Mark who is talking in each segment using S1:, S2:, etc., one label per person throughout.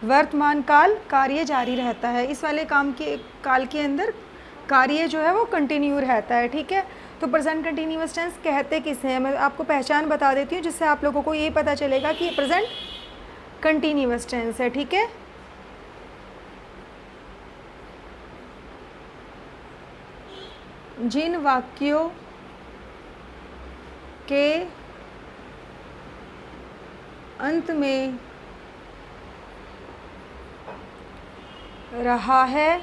S1: वर्तमान काल कार्य जारी रहता है। इस वाले काल के अंदर कार्य जो है वो कंटिन्यू रहता है। ठीक है, तो प्रेजेंट कंटिन्यूअस टेंस कहते किसे हैं, मैं आपको पहचान बता देती हूँ जिससे आप लोगों को ये पता चलेगा कि प्रेजेंट कंटिन्यूअस टेंस है। ठीक है, जिन वाक्यों के अंत में रहा है,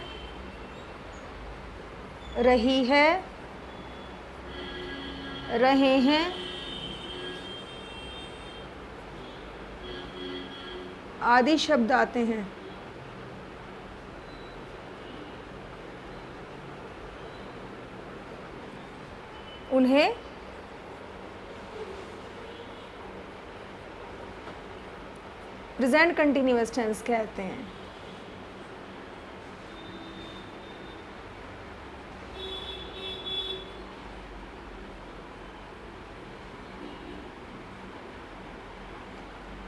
S1: रही है, रहे हैं आदि शब्द आते हैं, उन्हें प्रेजेंट कंटिन्यूअस टेंस कहते हैं।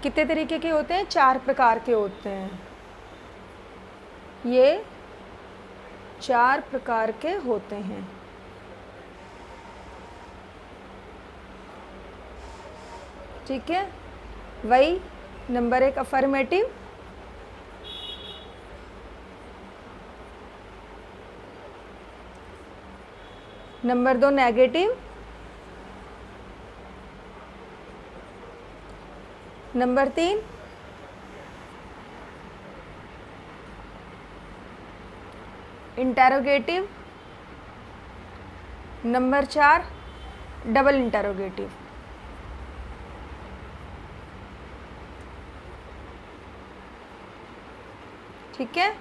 S1: कितने तरीके के होते हैं? 4 प्रकार के होते हैं। ये 4 प्रकार के होते हैं। ठीक है, वही number 1 affirmative, number 2 negative, number 3 interrogative, number 4 double interrogative. ठीक है,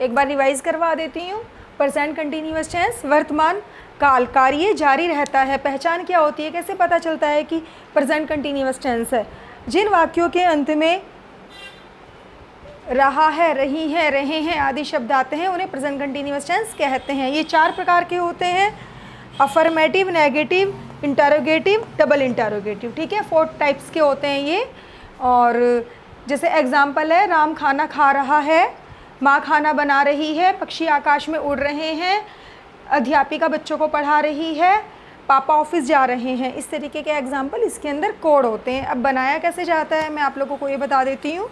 S1: एक बार रिवाइज करवा देती हूँ। प्रेजेंट कंटिन्यूअस टेंस वर्तमान काल कार्य जारी रहता है। पहचान क्या होती है, कैसे पता चलता है कि प्रेजेंट कंटिन्यूअस टेंस है? जिन वाक्यों के अंत में रहा है, रही है, रहे हैं आदि शब्द आते हैं उन्हें प्रेजेंट कंटिन्यूअस टेंस कहते हैं। ये 4 प्रकार के होते हैं, affirmative, negative, interrogative, double interrogative. ठीक है, 4 टाइप्स के होते हैं ये। और जैसे एग्जाम्पल है, राम खाना खा रहा है, माँ खाना बना रही है, पक्षी आकाश में उड़ रहे हैं, अध्यापिका बच्चों को पढ़ा रही है, पापा ऑफिस जा रहे हैं। इस तरीके के एग्जाम्पल इसके अंदर कोड होते हैं। अब बनाया कैसे जाता है मैं आप लोगों को ये बता देती हूँ।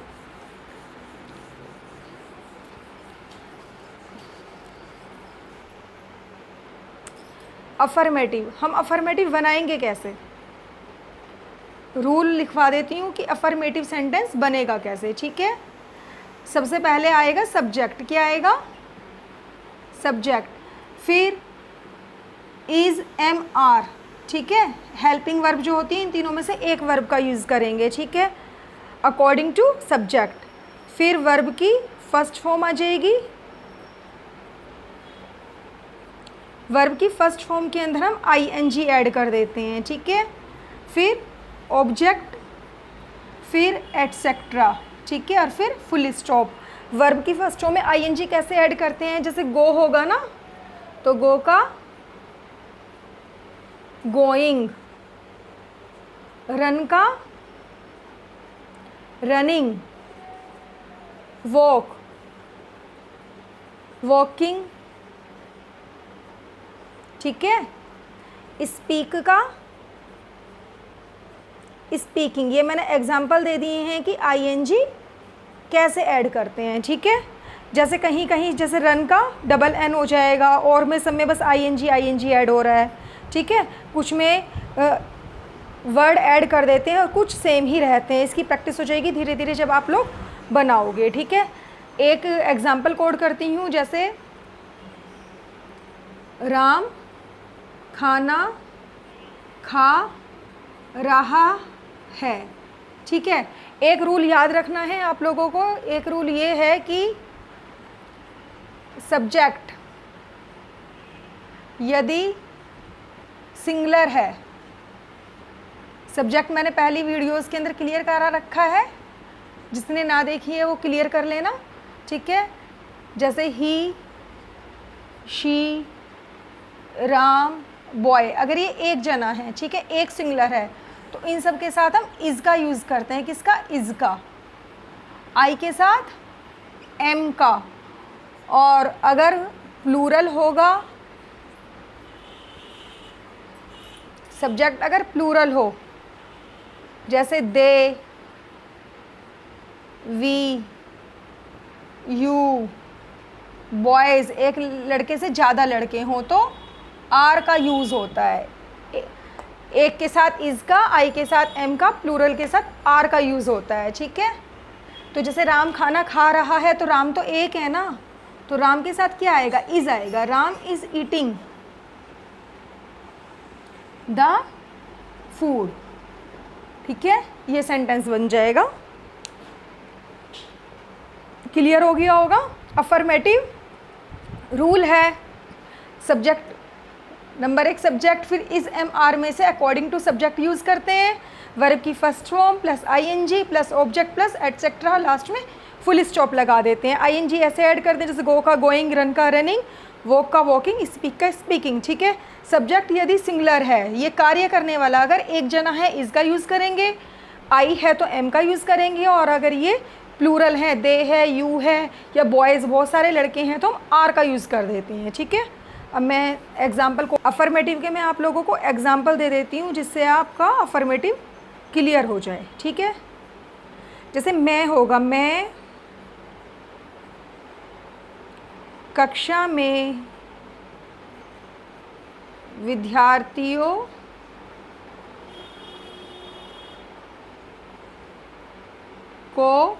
S1: अफर्मेटिव, हम अफर्मेटिव बनाएंगे कैसे? रूल लिखवा देती हूँ कि अफर्मेटिव सेंटेंस बनेगा कैसे। ठीक है, सबसे पहले आएगा सब्जेक्ट। क्या आएगा? सब्जेक्ट। फिर इज, एम, आर। ठीक है, हेल्पिंग वर्ब जो होती है इन तीनों में से एक वर्ब का यूज़ करेंगे। ठीक है, अकॉर्डिंग टू सब्जेक्ट। फिर वर्ब की फर्स्ट फॉर्म आ जाएगी। वर्ब की फर्स्ट फॉर्म के अंदर हम आईएनजी ऐड कर देते हैं। ठीक है, फिर ऑब्जेक्ट, फिर एटसेट्रा। ठीक है, और फिर फुल स्टॉप। वर्ब की फर्स्ट फॉर्म में आईएनजी कैसे ऐड करते हैं? जैसे गो होगा ना, तो गो का गोइंग, रन का रनिंग, वॉक वॉकिंग। ठीक है, स्पीक का स्पीकिंग। ये मैंने एग्जाम्पल दे दिए हैं कि आईएनजी कैसे ऐड करते हैं। ठीक है, जैसे कहीं कहीं जैसे रन का डबल एन हो जाएगा और में सब में बस आईएनजी ऐड हो रहा है। ठीक है, कुछ में वर्ड ऐड कर देते हैं और कुछ सेम ही रहते हैं। इसकी प्रैक्टिस हो जाएगी धीरे धीरे जब आप लोग बनाओगे। ठीक है, एक एग्जाम्पल कोड करती हूँ। जैसे राम खाना खा रहा है। ठीक है, एक रूल याद रखना है आप लोगों को। एक रूल ये है कि सब्जेक्ट यदि सिंगुलर है, सब्जेक्ट मैंने पहली वीडियोस के अंदर क्लियर करा रखा है, जिसने ना देखी है वो क्लियर कर लेना। ठीक है, जैसे ही, शी, राम, बॉय, अगर ये एक जना है, ठीक है, एक सिंगुलर है, तो इन सब के साथ हम इज़ का यूज़ करते हैं। किसका? इज़ का। आई के साथ एम का, और अगर प्लूरल होगा, सब्जेक्ट अगर प्लूरल हो, जैसे दे, वी, यू, बॉयज़, एक लड़के से ज़्यादा लड़के हों तो आर का यूज़ होता है। एक के साथ इज़ का, आई के साथ एम का, प्लूरल के साथ आर का यूज़ होता है, ठीक है। तो जैसे राम खाना खा रहा है, तो राम तो एक है ना, तो राम के साथ क्या आएगा, इज़ आएगा। Ram is eating the food, ठीक है, ये सेंटेंस बन जाएगा। क्लियर हो गया होगा। अफर्मेटिव रूल है, सब्जेक्ट नंबर 1 सब्जेक्ट, फिर इज एम आर में से अकॉर्डिंग टू सब्जेक्ट यूज़ करते हैं। वर्ब की first form plus ING plus object plus etcetera, last में फुल स्टॉप लगा देते हैं। आईएनजी ऐसे ऐड कर दें जैसे गो का गोइंग, रन का रनिंग, वॉक का वॉकिंग, स्पीक का स्पीकिंग, ठीक है। सब्जेक्ट यदि सिंगुलर है, ये कार्य करने वाला अगर एक जना है इज़ का यूज़ करेंगे, आई है तो एम का यूज़ करेंगे, और अगर ये प्लूरल है, दे है, यू है, या बॉयज़ बहुत सारे लड़के हैं तो हम आर का यूज़ कर देते हैं, ठीक है। अब मैं एग्जाम्पल को अफर्मेटिव के मैं आप लोगों को एग्जाम्पल दे देती हूँ जिससे आपका अफर्मेटिव क्लियर हो जाए, ठीक है। जैसे मैं होगा, मैं कक्षा में विद्यार्थियों को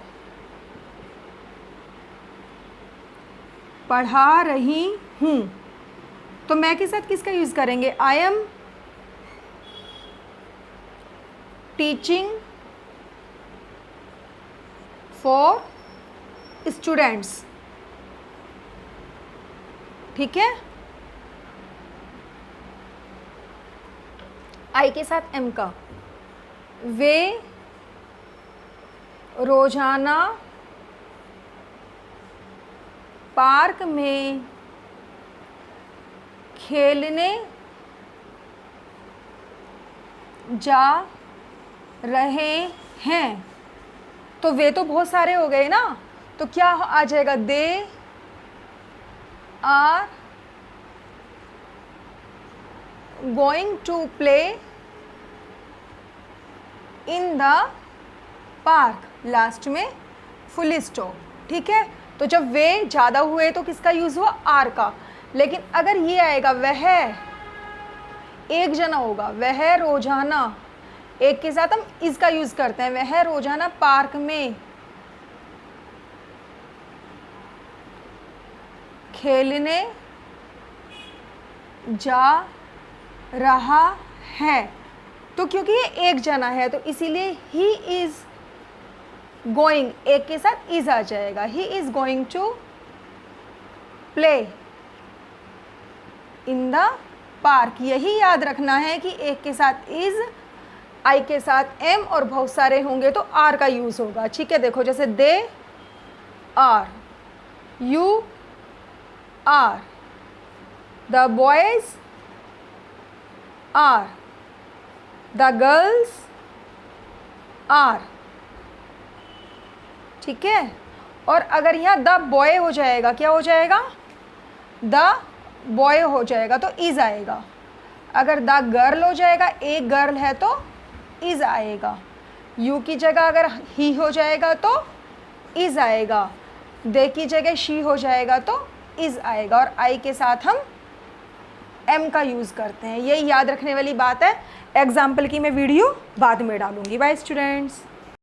S1: पढ़ा रही हूँ, तो मैं के साथ किसका यूज़ करेंगे, I am teaching for students, ठीक है। आई के साथ एम का, वे रोजाना पार्क में खेलने जा रहे हैं, तो वे तो बहुत सारे हो गए ना, तो क्या आ जाएगा, they are going to play in the park, last में फुल स्टॉप, ठीक है। तो जब वे ज़्यादा हुए तो किसका यूज़ हुआ, आर का। लेकिन अगर ये आएगा, वह एक जना होगा, वह रोजाना, एक के साथ हम इसका यूज़ करते हैं, वह रोजाना पार्क में खेलने जा रहा है, तो क्योंकि ये एक जना है तो इसीलिए ही इज़ गोइंग, एक के साथ इज आ जाएगा, he is going to play in the park. यही याद रखना है कि एक के साथ इज, आई के साथ एम, और बहुत सारे होंगे तो आर का यूज़ होगा, ठीक है। देखो जैसे they are, you are, the boys are, the girls are, ठीक है। और अगर यहाँ द बॉय हो जाएगा, क्या हो जाएगा, द बॉय हो जाएगा तो इज़ आएगा। अगर द गर्ल हो जाएगा, एक गर्ल है तो इज़ आएगा। यू की जगह अगर ही हो जाएगा तो इज़ आएगा। दे की जगह शी हो जाएगा तो इज़ आएगा। और आई के साथ हम एम का यूज़ करते हैं। यही याद रखने वाली बात है। एग्जाम्पल की मैं वीडियो बाद में डालूंगी। Bye students.